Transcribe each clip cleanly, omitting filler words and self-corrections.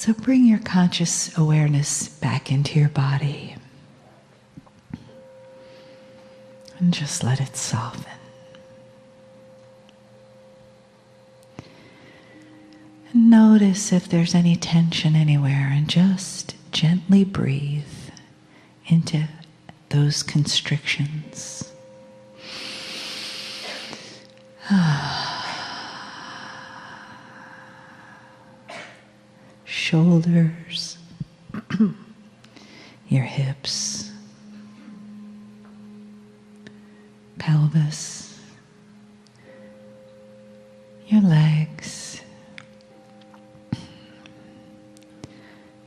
So bring your conscious awareness back into your body and just let it soften. And notice if there's any tension anywhere, and just gently breathe into those constrictions. Shoulders, your hips, pelvis, your legs,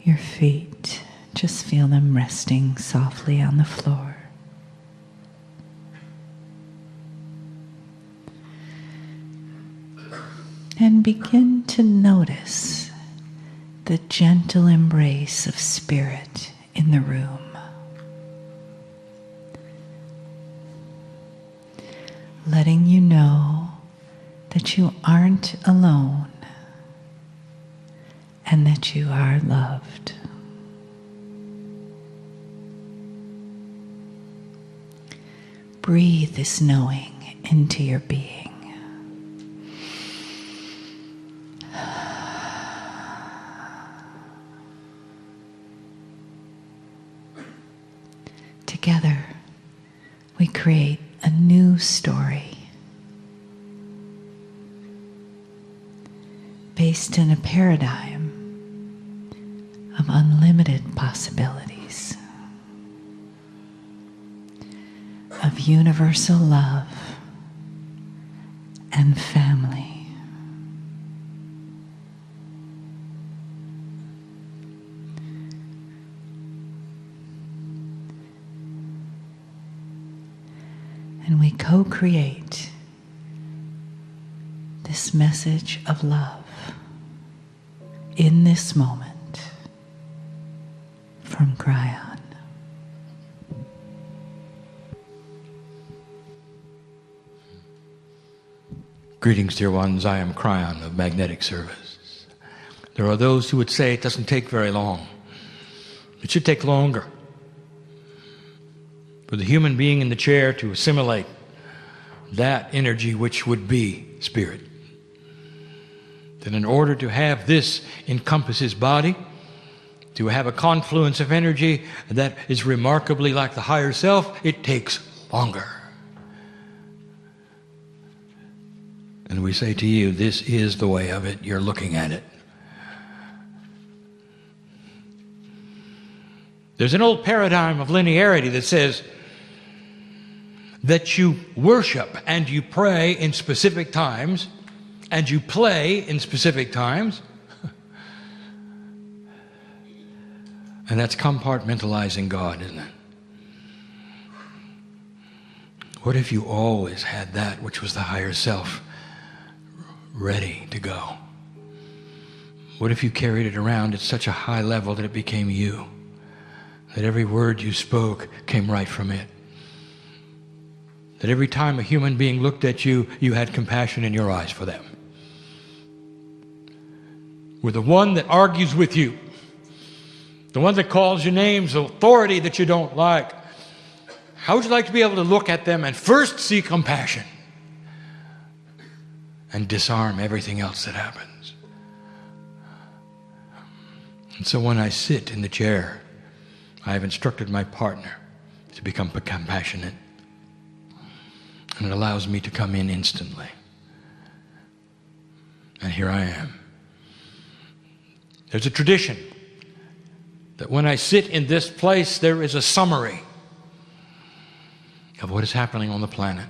your feet. Just feel them resting softly on the floor. And begin to notice the gentle embrace of spirit in the room. Letting you know that you aren't alone and that you are loved. Breathe this knowing into your being. Together, we create a new story based in a paradigm of unlimited possibilities, of universal love and family. And we co-create this message of love in this moment from Kryon. Greetings, dear ones. I am Kryon of Magnetic Service. There are those who would say it doesn't take very long. It should take longer for the human being in the chair to assimilate that energy which would be spirit. That in order to have this encompass his body, to have a confluence of energy that is remarkably like the higher self, it takes longer. And we say to you, this is the way of it. You're looking at it. There's an old paradigm of linearity that says that you worship and you pray in specific times and you play in specific times. And that's compartmentalizing God, isn't it? What if you always had that which was the higher self ready to go? What if you carried it around at such a high level that it became you? That every word you spoke came right from it? That every time a human being looked at you, you had compassion in your eyes for them? With the one that argues with you, the one that calls you names, authority that you don't like, how would you like to be able to look at them and first see compassion and disarm everything else that happens? And so when I sit in the chair, I have instructed my partner to become compassionate. And it allows me to come in instantly. And here I am. There's a tradition that when I sit in this place, there is a summary of what is happening on the planet.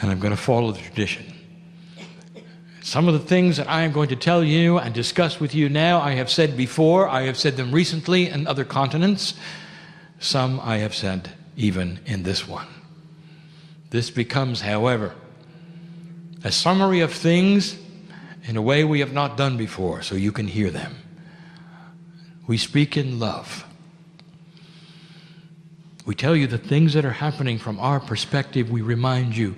And I'm going to follow the tradition. Some of the things that I am going to tell you and discuss with you now, I have said before. I have said them recently in other continents. Some I have said even in this one. This becomes, however, a summary of things in a way we have not done before, so you can hear them. We speak in love. We tell you the things that are happening from our perspective. We remind you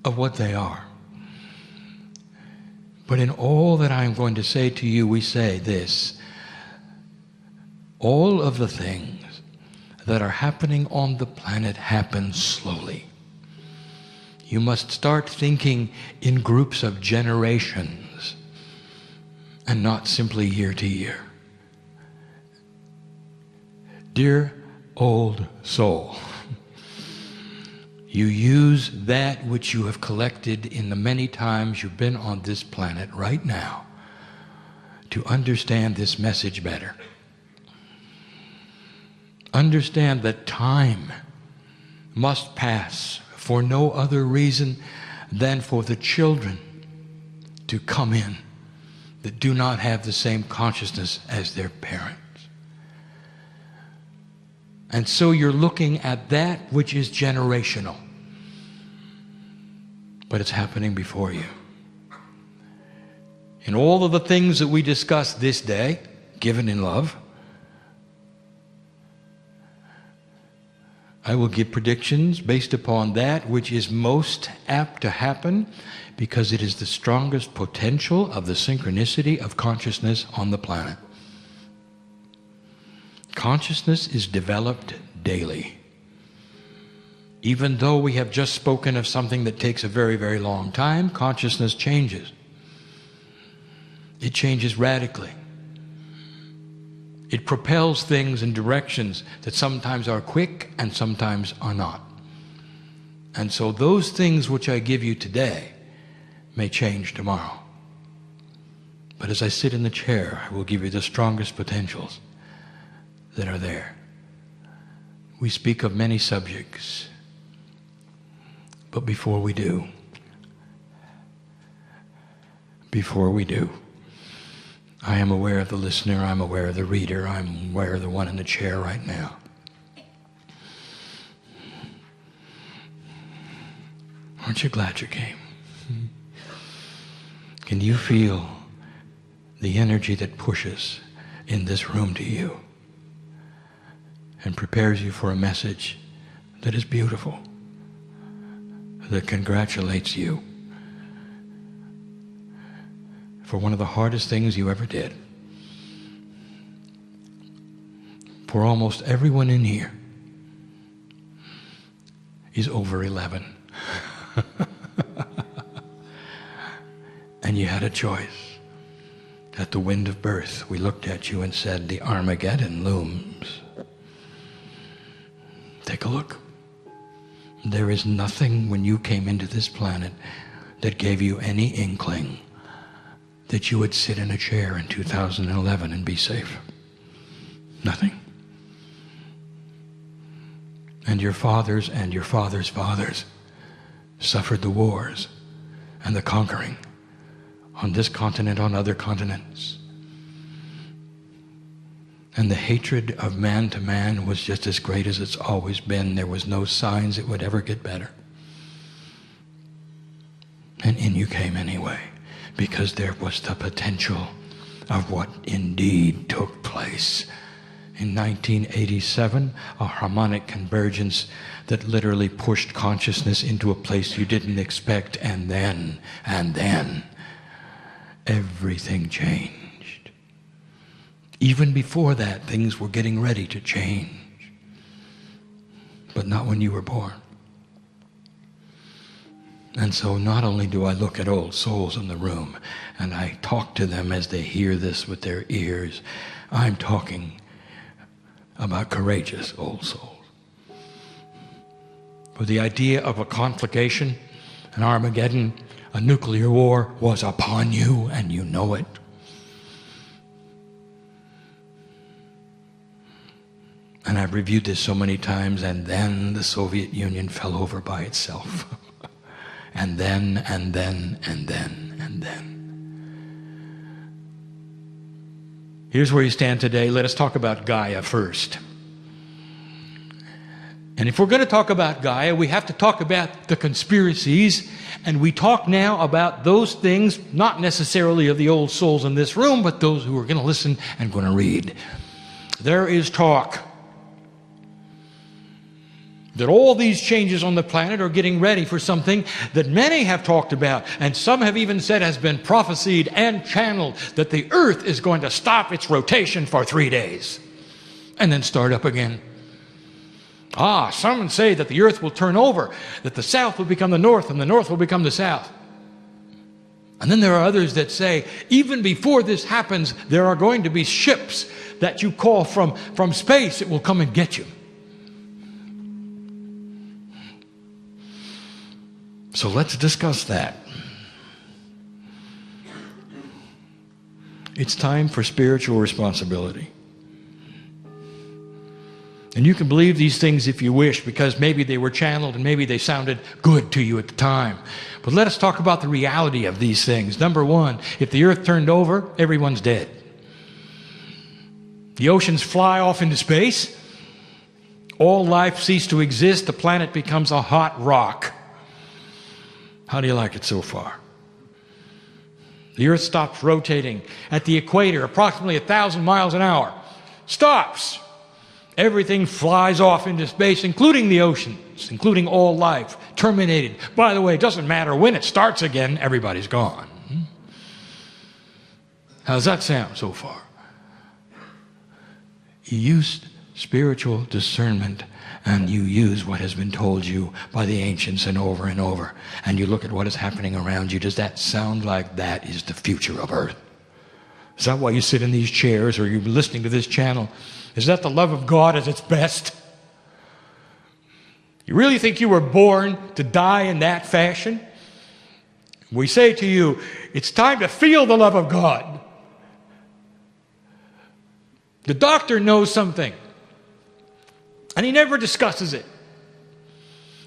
of what they are. But in all that I am going to say to you, we say this: all of the things that are happening on the planet happen slowly. You must start thinking in groups of generations and not simply year to year. Dear old soul, you use that which you have collected in the many times you've been on this planet right now to understand this message better. Understand that time must pass for no other reason than for the children to come in that do not have the same consciousness as their parents. And so you're looking at that which is generational, but it's happening before you. In all of the things that we discuss this day, given in love, I will give predictions based upon that which is most apt to happen, because it is the strongest potential of the synchronicity of consciousness on the planet. Consciousness is developed daily. Even though we have just spoken of something that takes a very, very long time, consciousness changes. It changes radically. It propels things in directions that sometimes are quick and sometimes are not. And so those things which I give you today may change tomorrow. But as I sit in the chair, I will give you the strongest potentials that are there. We speak of many subjects, but before we do, I am aware of the listener, I'm aware of the reader, I'm aware of the one in the chair right now. Aren't you glad you came? Can you feel the energy that pushes in this room to you and prepares you for a message that is beautiful, that congratulates you for one of the hardest things you ever did? For almost everyone in here is over 11. And you had a choice. At the wind of birth, we looked at you and said, the Armageddon looms. Take a look. There is nothing when you came into this planet that gave you any inkling that you would sit in a chair in 2011 and be safe. Nothing. And your fathers and your fathers' fathers suffered the wars and the conquering on this continent, on other continents. And the hatred of man to man was just as great as it's always been. There was no signs it would ever get better. And in you came anyway, because there was the potential of what indeed took place. In 1987, a harmonic convergence that literally pushed consciousness into a place you didn't expect, and then, everything changed. Even before that, things were getting ready to change. But not when you were born. And so not only do I look at old souls in the room and I talk to them as they hear this with their ears, I'm talking about courageous old souls. For the idea of a conflagration, an Armageddon, a nuclear war was upon you, and you know it. And I've reviewed this so many times, and then the Soviet Union fell over by itself. And then. Here's where you stand today. Let us talk about Gaia first. And if we're going to talk about Gaia, we have to talk about the conspiracies. And we talk now about those things, not necessarily of the old souls in this room, but those who are going to listen and going to read. There is talk that all these changes on the planet are getting ready for something that many have talked about, and some have even said has been prophesied and channeled, that the earth is going to stop its rotation for 3 days and then start up again. Some say that the earth will turn over, that the south will become the north and the north will become the south. And then there are others that say, even before this happens, there are going to be ships that you call from space. It will come and get you. So let's discuss that. It's time for spiritual responsibility. And you can believe these things if you wish, because maybe they were channeled and maybe they sounded good to you at the time. But let us talk about the reality of these things. Number one, if the earth turned over, everyone's dead. The oceans fly off into space. All life ceases to exist. The planet becomes a hot rock. How do you like it so far? The earth stops rotating at the equator, approximately 1,000 miles an hour. Stops. Everything flies off into space, including the oceans, including all life, terminated. By the way, it doesn't matter when it starts again, everybody's gone. How's that sound so far? You used spiritual discernment, and you use what has been told you by the ancients and over, and you look at what is happening around you. Does that sound like that is the future of earth? Is that why you sit in these chairs or you're listening to this channel? Is that the love of God at its best? You really think you were born to die in that fashion? We say to you, it's time to feel the love of God. The doctor knows something, and he never discusses it.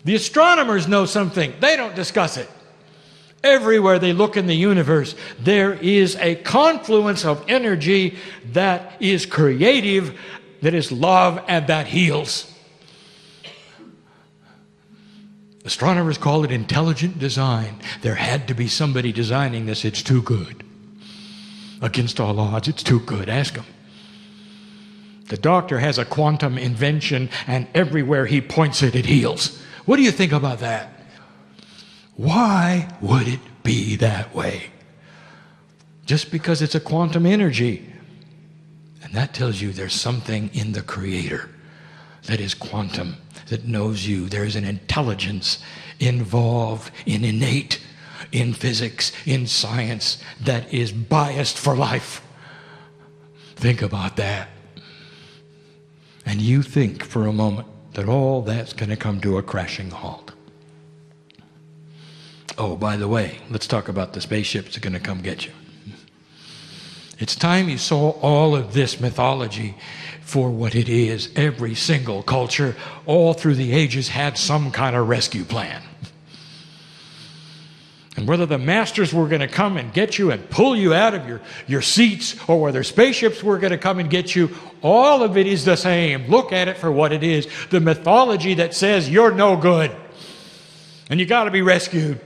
The astronomers know something. They don't discuss it. Everywhere they look in the universe, there is a confluence of energy that is creative, that is love, and that heals. Astronomers call it intelligent design. There had to be somebody designing this. It's too good. Against all odds, it's too good. Ask him. The doctor has a quantum invention, and everywhere he points it, it heals. What do you think about that? Why would it be that way? Just because it's a quantum energy. And that tells you there's something in the Creator that is quantum, that knows you. There's an intelligence involved, innate, in physics, in science, that is biased for life. Think about that. And you think for a moment that all that's going to come to a crashing halt. Oh, by the way, let's talk about the spaceships that are going to come get you. It's time you saw all of this mythology for what it is. Every single culture, all through the ages, had some kind of rescue plan. And whether the masters were going to come and get you and pull you out of your seats, or whether spaceships were going to come and get you, all of it is the same. Look at it for what it is. The mythology that says you're no good and you got to be rescued.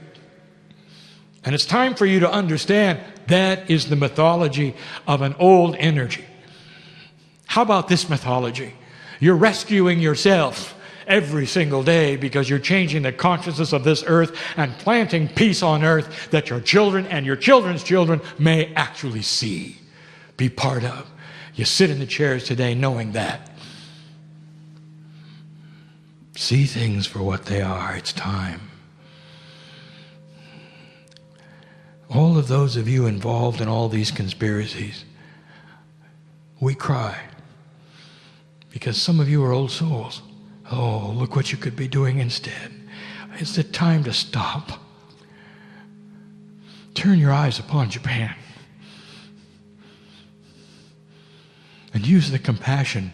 And it's time for you to understand that is the mythology of an old energy. How about this mythology? You're rescuing yourself every single day because you're changing the consciousness of this earth and planting peace on earth that your children and your children's children may actually see, be part of. You sit in the chairs today knowing that. See things for what they are. It's time. All of those of you involved in all these conspiracies, we cry because some of you are old souls. Oh, look what you could be doing instead. It's the time to stop. Turn your eyes upon Japan and use the compassion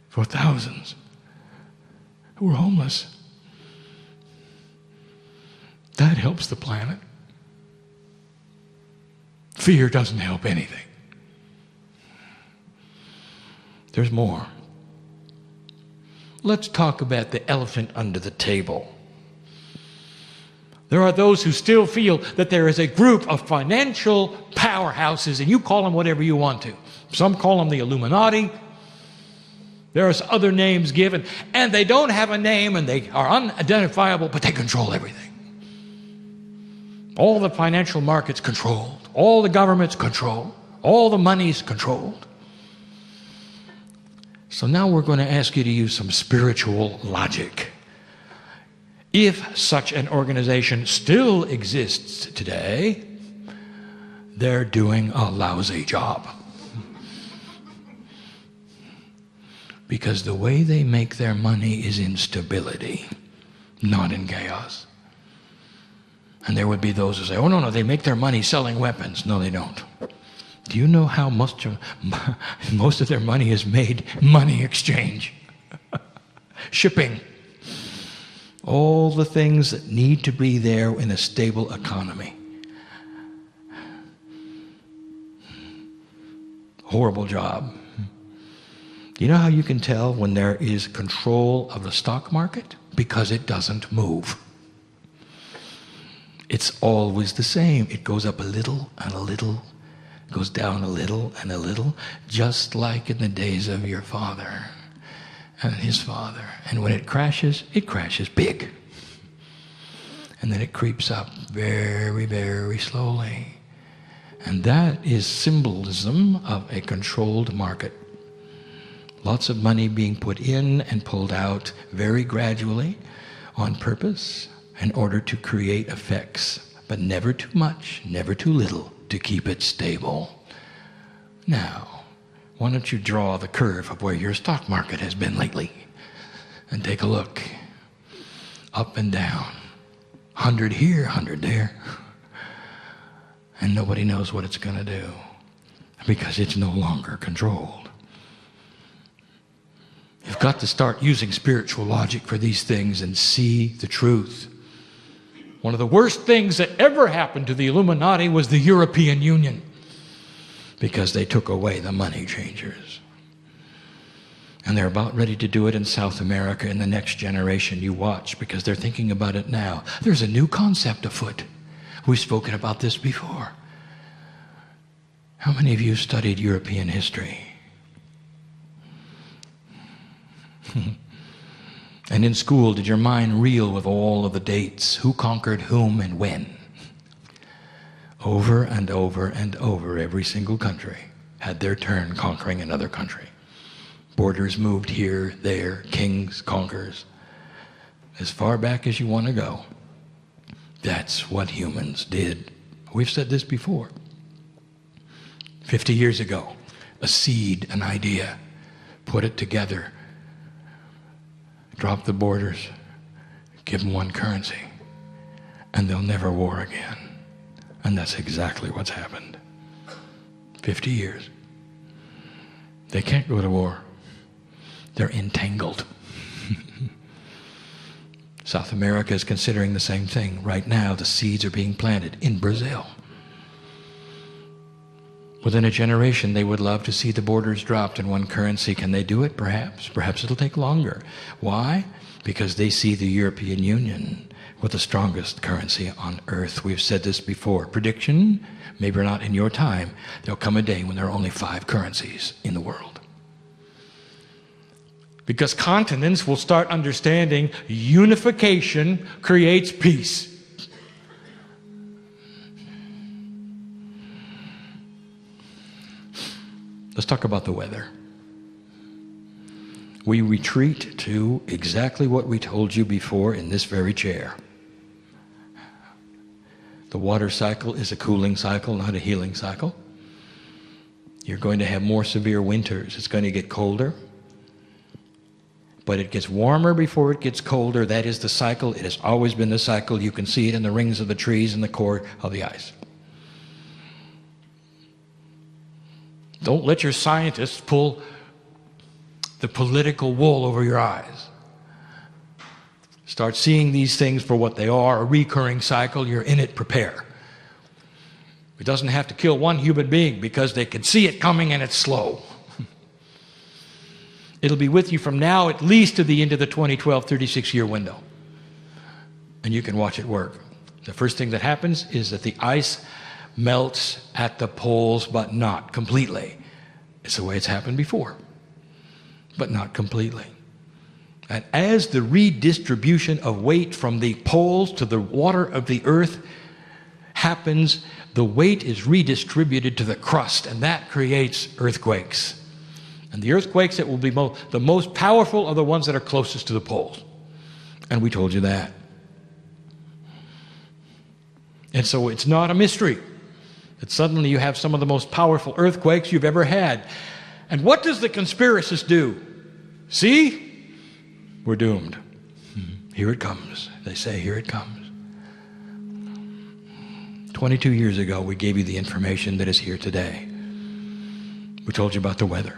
for thousands who are homeless. That helps the planet. Fear doesn't help anything. There's more. Let's talk about the elephant under the table. There are those who still feel that there is a group of financial powerhouses, and you call them whatever you want to. Some call them the Illuminati. There's other names given, and they don't have a name, and they are unidentifiable, but they control everything. All the financial markets controlled. All the governments controlled. All the money's controlled. So now we're going to ask you to use some spiritual logic. If such an organization still exists today, they're doing a lousy job. Because the way they make their money is in stability, not in chaos. And there would be those who say, oh, no, they make their money selling weapons. No, they don't. Do you know how most of their money is made? Money exchange. Shipping. All the things that need to be there in a stable economy. Horrible job. You know how you can tell when there is control of the stock market? Because it doesn't move. It's always the same. It goes up a little and a little, goes down a little and a little, just like in the days of your father and his father. And when it crashes big. And then it creeps up very, very slowly. And that is symbolism of a controlled market. Lots of money being put in and pulled out very gradually on purpose in order to create effects, but never too much, never too little to keep it stable. Now, why don't you draw the curve of where your stock market has been lately and take a look. Up and down. 100 here, 100 there. And nobody knows what it's going to do because it's no longer controlled. You've got to start using spiritual logic for these things and see the truth. One of the worst things that ever happened to the Illuminati was the European Union, because they took away the money changers. And they're about ready to do it in South America in the next generation. You watch, because they're thinking about it now. There's a new concept afoot. We've spoken about this before. How many of you studied European history? And in school, did your mind reel with all of the dates? Who conquered whom and when? Over and over and over, every single country had their turn conquering another country. Borders moved here, there, kings, conquerors. As far back as you want to go. That's what humans did. We've said this before. 50 years ago, a seed, an idea, put it together, drop the borders, give them one currency, and they'll never war again. And that's exactly what's happened. 50 years. They can't go to war. They're entangled. South America is considering the same thing. Right now, the seeds are being planted in Brazil. Within a generation, they would love to see the borders dropped in one currency. Can they do it? Perhaps. Perhaps it'll take longer. Why? Because they see the European Union with the strongest currency on earth. We've said this before. Prediction, maybe not in your time, there'll come a day when there are only 5 currencies in the world. Because continents will start understanding unification creates peace. Let's talk about the weather. We retreat to exactly what we told you before in this very chair. The water cycle is a cooling cycle, not a healing cycle. You're going to have more severe winters. It's going to get colder. But it gets warmer before it gets colder. That is the cycle. It has always been the cycle. You can see it in the rings of the trees and the core of the ice. Don't let your scientists pull the political wool over your eyes. Start seeing these things for what they are, a recurring cycle. You're in it, prepare. It doesn't have to kill one human being because they can see it coming and it's slow. It'll be with you from now at least to the end of the 2012 36-year window. And you can watch it work. The first thing that happens is that the ice melts at the poles, but not completely. It's the way it's happened before. but not completely. And as the redistribution of weight from the poles to the water of the earth happens, the weight is redistributed to the crust, and that creates earthquakes. And the earthquakes that will be the most powerful are the ones that are closest to the poles. And we told you that. And so it's not a mystery that suddenly you have some of the most powerful earthquakes you've ever had. And what does the conspiracist do? See? We're doomed. Here it comes. They say, here it comes. 22 years ago, we gave you the information that is here today. We told you about the weather.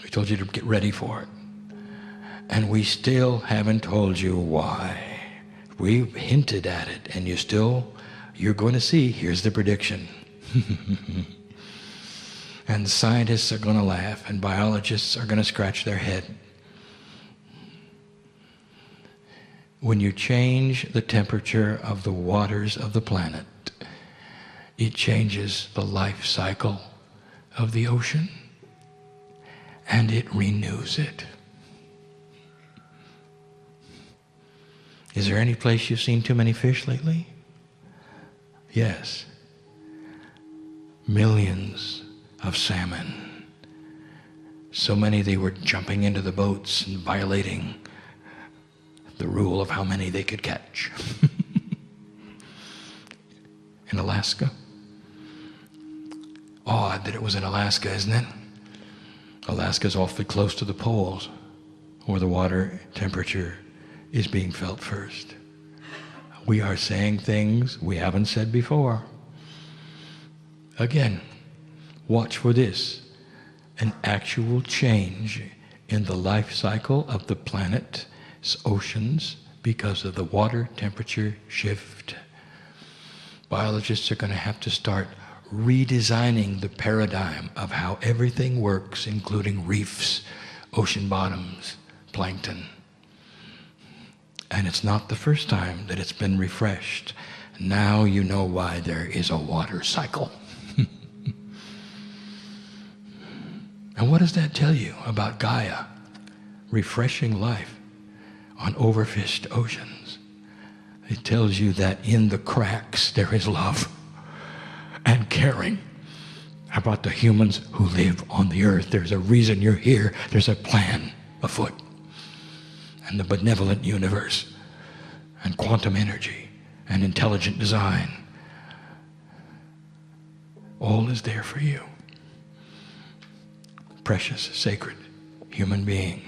We told you to get ready for it. And we still haven't told you why. We hinted at it, and you're going to see, here's the prediction. And scientists are going to laugh, and biologists are going to scratch their head. When you change the temperature of the waters of the planet, it changes the life cycle of the ocean, and it renews it. Is there any place you've seen too many fish lately? Yes. Millions of salmon. So many they were jumping into the boats and violating the rule of how many they could catch. In Alaska. Odd that it was in Alaska, isn't it? Alaska's awfully close to the poles, where the water temperature is being felt first. We are saying things we haven't said before. Again, watch for this. An actual change in the life cycle of the planet's oceans because of the water temperature shift. Biologists are going to have to start redesigning the paradigm of how everything works, including reefs, ocean bottoms, plankton. And it's not the first time that it's been refreshed. Now you know why there is a water cycle. And what does that tell you about Gaia refreshing life on overfished oceans? It tells you that in the cracks there is love and caring about the humans who live on the earth. There's a reason you're here. There's a plan afoot. And the benevolent universe and quantum energy and intelligent design, all is there for you. Precious, sacred human being.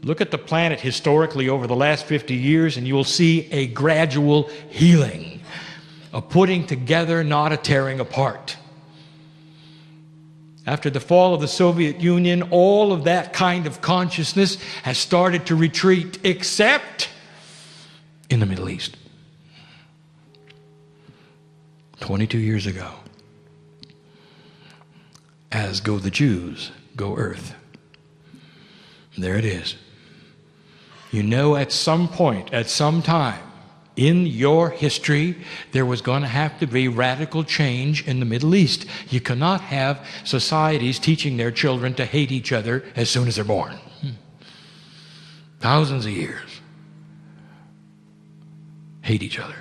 Look at the planet historically over the last 50 years and you will see a gradual healing, a putting together, not a tearing apart. After the fall of the Soviet Union, all of that kind of consciousness has started to retreat, except in the Middle East. 22 years ago. As go the Jews, go earth. There it is. You know, at some point, at some time in your history, there was going to have to be radical change in the Middle East. You cannot have societies teaching their children to hate each other as soon as they're born. Thousands of years. Hate each other.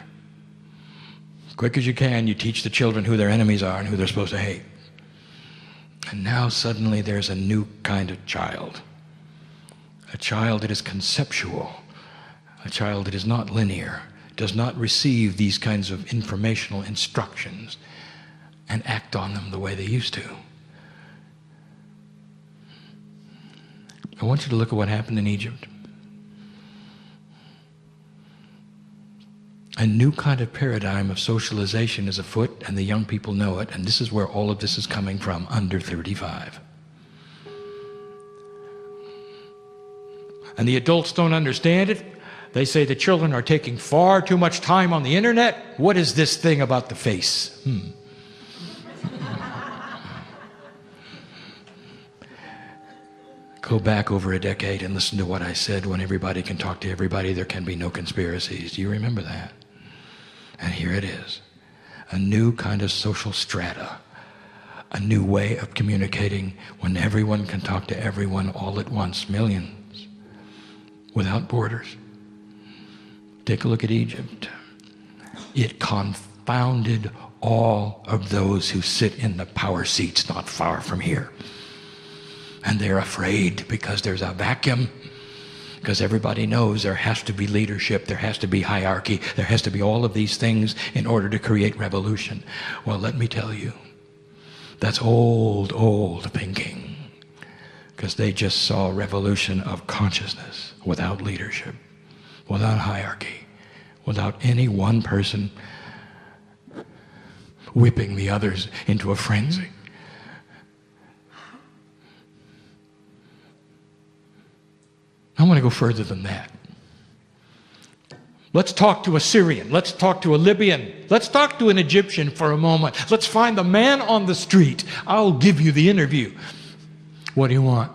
Quick as you can, you teach the children who their enemies are and who they're supposed to hate. And now suddenly there's a new kind of child. A child that is conceptual. A child that is not linear. Does not receive these kinds of informational instructions and act on them the way they used to. I want you to look at what happened in Egypt. A new kind of paradigm of socialization is afoot, and the young people know it, and this is where all of this is coming from, under 35. And the adults don't understand it. They say the children are taking far too much time on the internet. What is this thing about the face? Go back over a decade and listen to what I said. When everybody can talk to everybody, there can be no conspiracies. Do you remember that? And here it is. A new kind of social strata a new way of communicating when everyone can talk to everyone all at once, millions, without borders. Take a look at Egypt. It confounded all of those who sit in the power seats not far from here. And they're afraid because there's a vacuum, because everybody knows there has to be leadership, there has to be hierarchy, there has to be all of these things in order to create revolution. Well, let me tell you, that's old thinking, because they just saw a revolution of consciousness without leadership, without hierarchy, without any one person whipping the others into a frenzy. I want to go further than that. Let's talk to a Syrian. Let's talk to a Libyan. Let's talk to an Egyptian for a moment. Let's find the man on the street. I'll give you the interview. What do you want?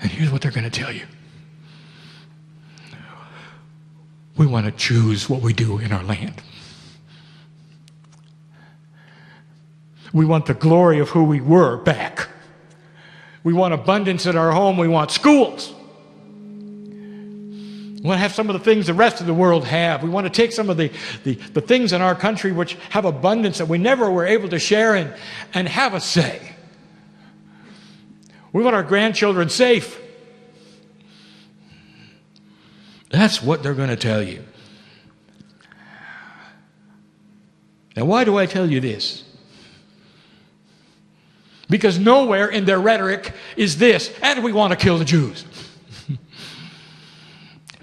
And here's what they're going to tell you. We want to choose what we do in our land. We want the glory of who we were back. We want abundance at our home. We want schools. We want to have some of the things the rest of the world have. We want to take some of the things in our country which have abundance that we never were able to share in and have a say. We want our grandchildren safe. That's what they're going to tell you. Now, why do I tell you this? Because nowhere in their rhetoric is this, and we want to kill the Jews.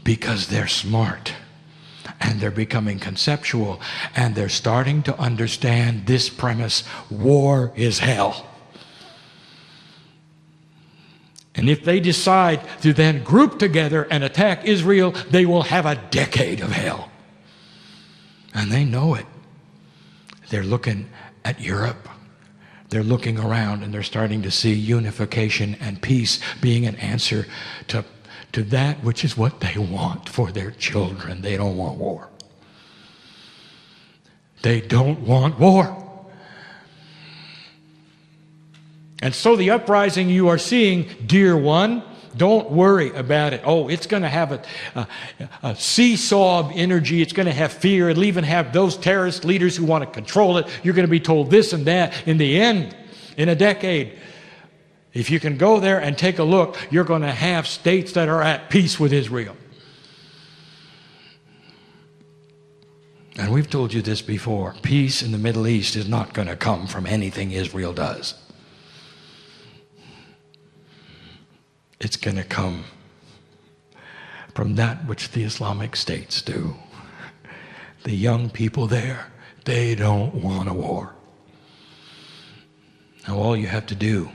Because they're smart, and they're becoming conceptual, and they're starting to understand this premise: war is hell. And if they decide to then group together and attack Israel, they will have a decade of hell. And they know it. They're looking at Europe. They're looking around and they're starting to see unification and peace being an answer to that which is what they want for their children. They don't want war. They don't want war. And so the uprising you are seeing, dear one, don't worry about it. Oh, it's going to have a seesaw of energy. It's going to have fear. It'll even have those terrorist leaders who want to control it. You're going to be told this and that. In the end, in a decade, if you can go there and take a look, you're going to have states that are at peace with Israel. And we've told you this before. Peace in the Middle East is not going to come from anything Israel does. It's going to come from that which the Islamic states do. The young people there, they don't want a war. Now all you have to do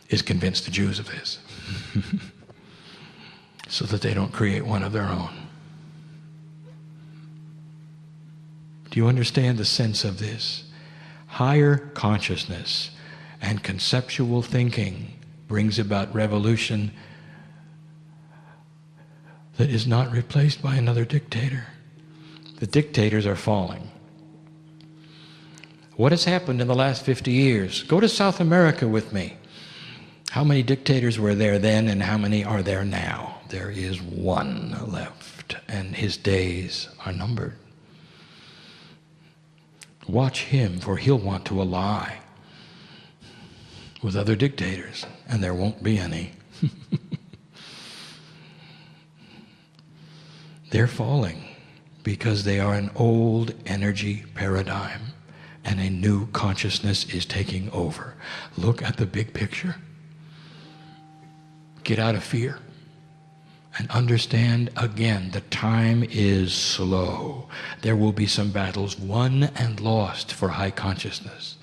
is convince the Jews of this so that they don't create one of their own. Do you understand the sense of this? Higher consciousness and conceptual thinking brings about revolution that is not replaced by another dictator. The dictators are falling. What has happened in the last 50 years? Go to South America with me. How many dictators were there then and how many are there now? There is one left, and his days are numbered. Watch him, for he'll want to ally with other dictators, and there won't be any. They're falling because they are an old energy paradigm, and a new consciousness is taking over. Look at the big picture. Get out of fear and understand again, the time is slow. There will be some battles won and lost for high consciousness.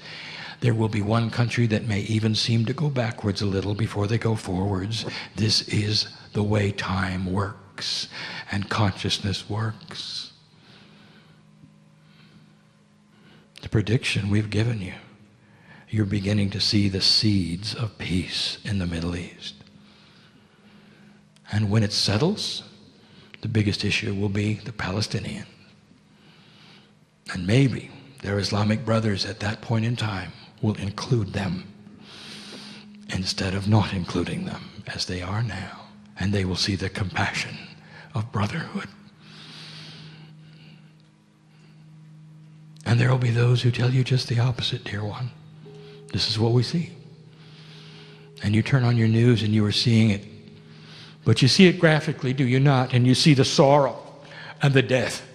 There will be one country that may even seem to go backwards a little before they go forwards. This is the way time works and consciousness works. The prediction we've given you, you're beginning to see the seeds of peace in the Middle East. And when it settles, the biggest issue will be the Palestinians. And maybe their Islamic brothers at that point in time will include them instead of not including them as they are now. And they will see the compassion of brotherhood. And there will be those who tell you just the opposite, dear one. This is what we see. And you turn on your news and you are seeing it. But you see it graphically, do you not? And you see the sorrow and the death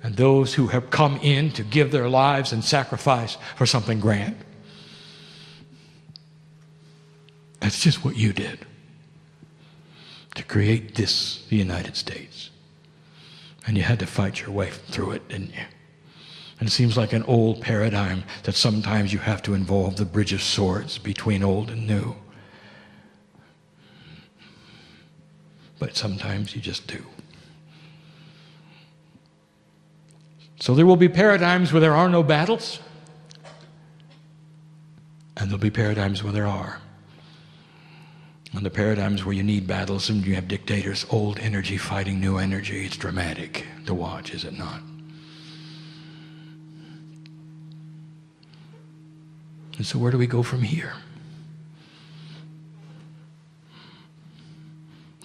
and those who have come in to give their lives and sacrifice for something grand. That's just what you did to create this, the United States. And you had to fight your way through it, didn't you? And it seems like an old paradigm that sometimes you have to involve the bridge of swords between old and new. But sometimes you just do. So there will be paradigms where there are no battles, and there'll be paradigms where there are. And the paradigms where you need battles and you have dictators, old energy fighting new energy, it's dramatic to watch, is it not? And so where do we go from here?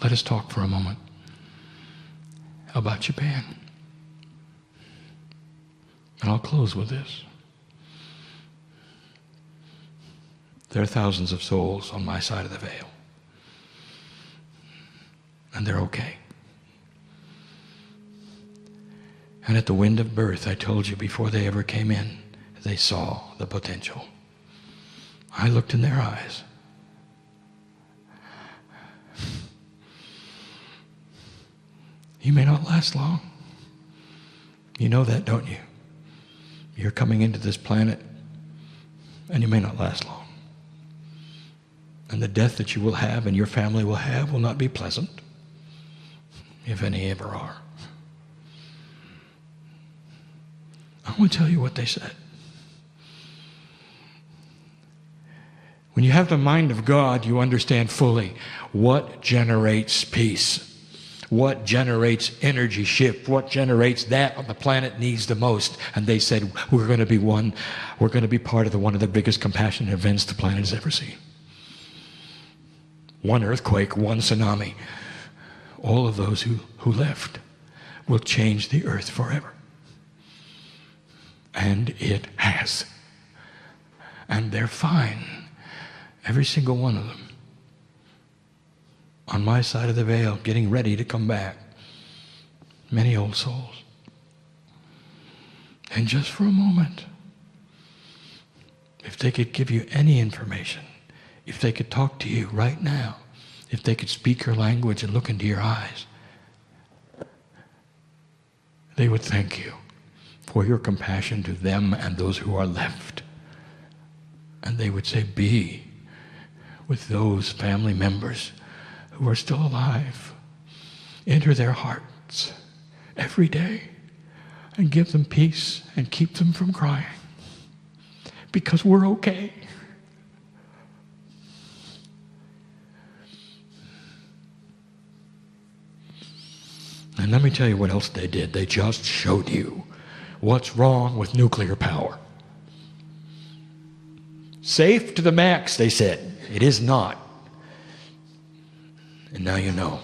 Let us talk for a moment about Japan. And I'll close with this. There are thousands of souls on my side of the veil. And they're okay. And at the wind of birth, I told you before they ever came in, they saw the potential. I looked in their eyes. You may not last long. You know that, don't you? You're coming into this planet, and you may not last long. And the death that you will have and your family will have will not be pleasant, if any ever are. I want to tell you what they said. When you have the mind of God, you understand fully what generates peace, what generates energy shift, what generates that on the planet needs the most. And they said, we're going to be part of one of the biggest compassionate events the planet has ever seen. One earthquake, one tsunami. All of those who left will change the earth forever. And it has. And they're fine. Every single one of them. On my side of the veil, getting ready to come back. Many old souls. And just for a moment, if they could give you any information, if they could talk to you right now, if they could speak your language and look into your eyes, they would thank you for your compassion to them and those who are left. And they would say, be with those family members who are still alive. Enter their hearts every day and give them peace and keep them from crying. Because we're okay. And let me tell you what else they did. They just showed you what's wrong with nuclear power. Safe to the max, they said. It is not. And now you know.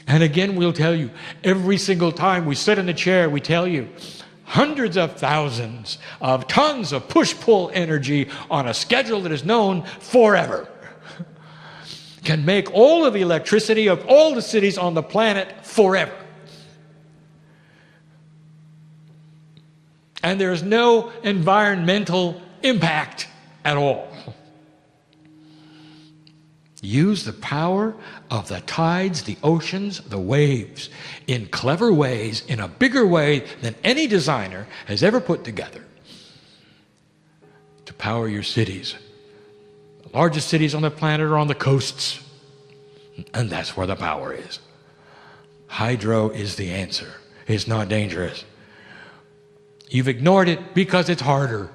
And again, we'll tell you, every single time we sit in the chair, we tell you, hundreds of thousands of tons of push-pull energy on a schedule that is known forever can make all of the electricity of all the cities on the planet forever. And there's no environmental impact at all. Use the power of the tides, the oceans, the waves in clever ways, in a bigger way than any designer has ever put together to power your cities. The largest cities on the planet are on the coasts, and that's where the power is. Hydro is the answer. It's not dangerous. You've ignored it because it's harder.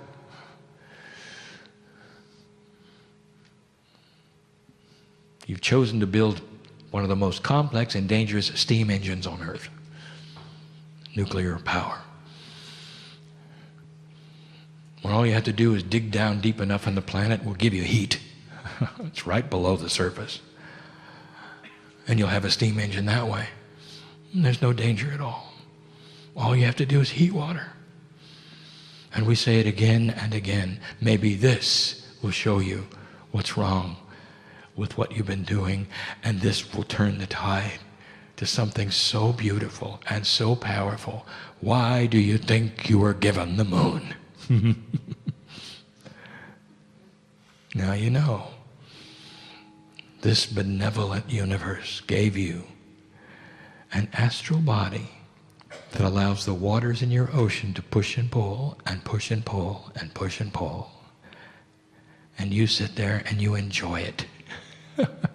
You've chosen to build one of the most complex and dangerous steam engines on Earth. Nuclear power. When all you have to do is dig down deep enough on the planet, will give you heat. It's right below the surface. And you'll have a steam engine that way. And there's no danger at all. All you have to do is heat water. And we say it again and again. Maybe this will show you what's wrong with what you've been doing, and this will turn the tide to something so beautiful and so powerful. Why do you think you were given the moon? Now you know. This benevolent universe gave you an astral body that allows the waters in your ocean to push and pull and push and pull and push and pull. And you sit there and you enjoy it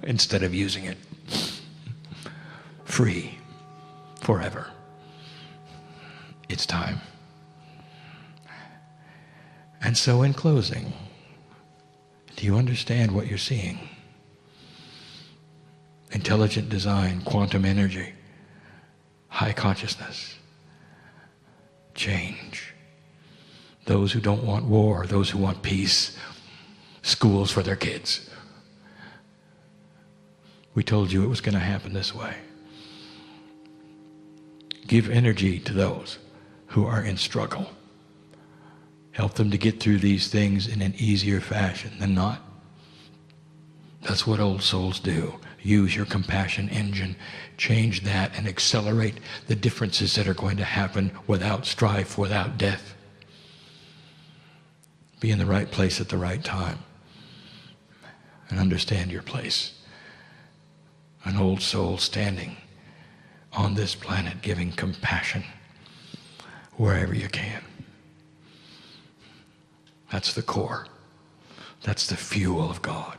instead of using it. Free forever. It's time. And so in closing, do you understand what you're seeing? Intelligent design, quantum energy, high consciousness, change. Those who don't want war, those who want peace, schools for their kids. We told you it was going to happen this way. Give energy to those who are in struggle. Help them to get through these things in an easier fashion than not. That's what old souls do. Use your compassion engine, change that, and accelerate the differences that are going to happen without strife, without death. Be in the right place at the right time and understand your place. An old soul standing on this planet giving compassion wherever you can. That's the core. That's the fuel of God.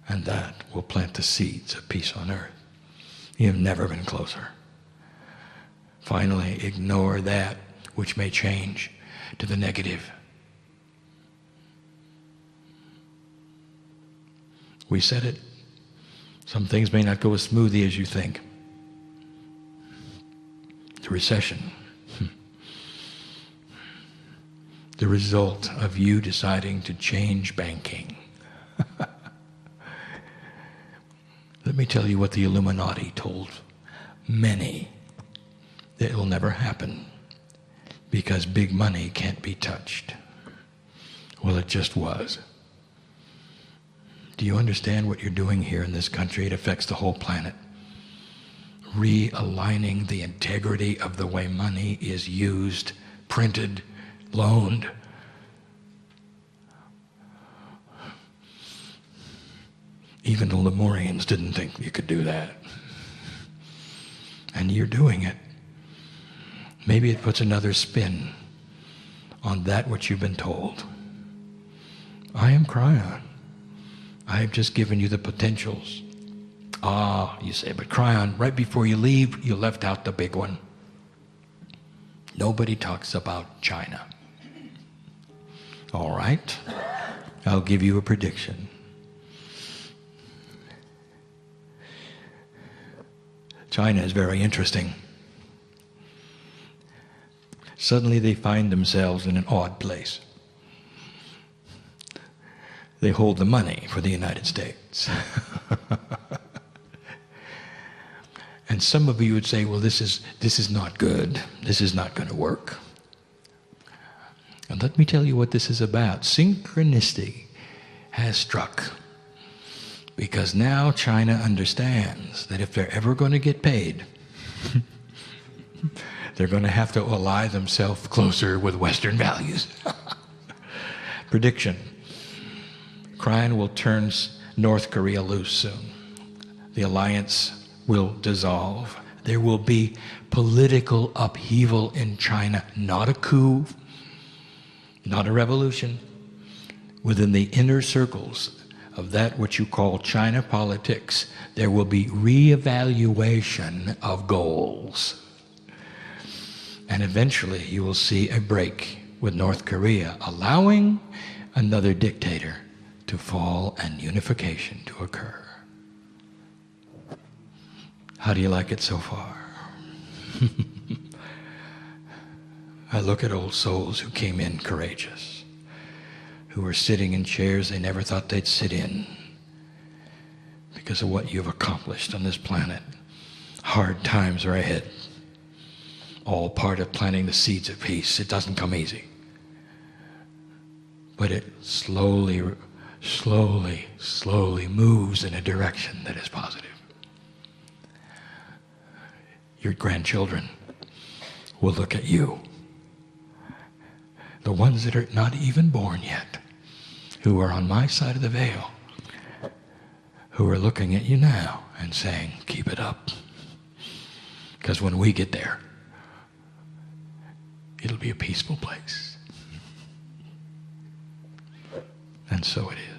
And that will plant the seeds of peace on earth. You have never been closer. Finally, ignore that which may change to the negative. We said it. Some things may not go as smoothly as you think. The recession. The result of you deciding to change banking. Let me tell you what the Illuminati told many, that it will never happen because big money can't be touched. Well, it just was. Do you understand what you're doing here in this country? It affects the whole planet. Realigning the integrity of the way money is used, printed, loaned. Even the Lemurians didn't think you could do that. And you're doing it. Maybe it puts another spin on that which you've been told. I am Kryon. I have just given you the potentials. Ah, you say, but Kryon, right before you leave, you left out the big one. Nobody talks about China. All right, I'll give you a prediction. China is very interesting. Suddenly they find themselves in an odd place. They hold the money for the United States. And some of you would say, well, this is not good. This is not going to work. And let me tell you what this is about. Synchronicity has struck. Because now China understands that if they're ever going to get paid, they're going to have to ally themselves closer with Western values. Prediction. Kryon will turn North Korea loose soon. The alliance will dissolve. There will be political upheaval in China, not a coup, not a revolution. Within the inner circles of that which you call China politics, there will be reevaluation of goals. And eventually you will see a break with North Korea, allowing another dictator to fall and unification to occur. How do you like it so far? I look at old souls who came in courageous, who were sitting in chairs they never thought they'd sit in because of what you've accomplished on this planet. Hard times are ahead. All part of planting the seeds of peace. It doesn't come easy. But it slowly moves in a direction that is positive. Your grandchildren will look at you. The ones that are not even born yet, who are on my side of the veil, who are looking at you now and saying, keep it up. Because when we get there, it'll be a peaceful place. And so it is.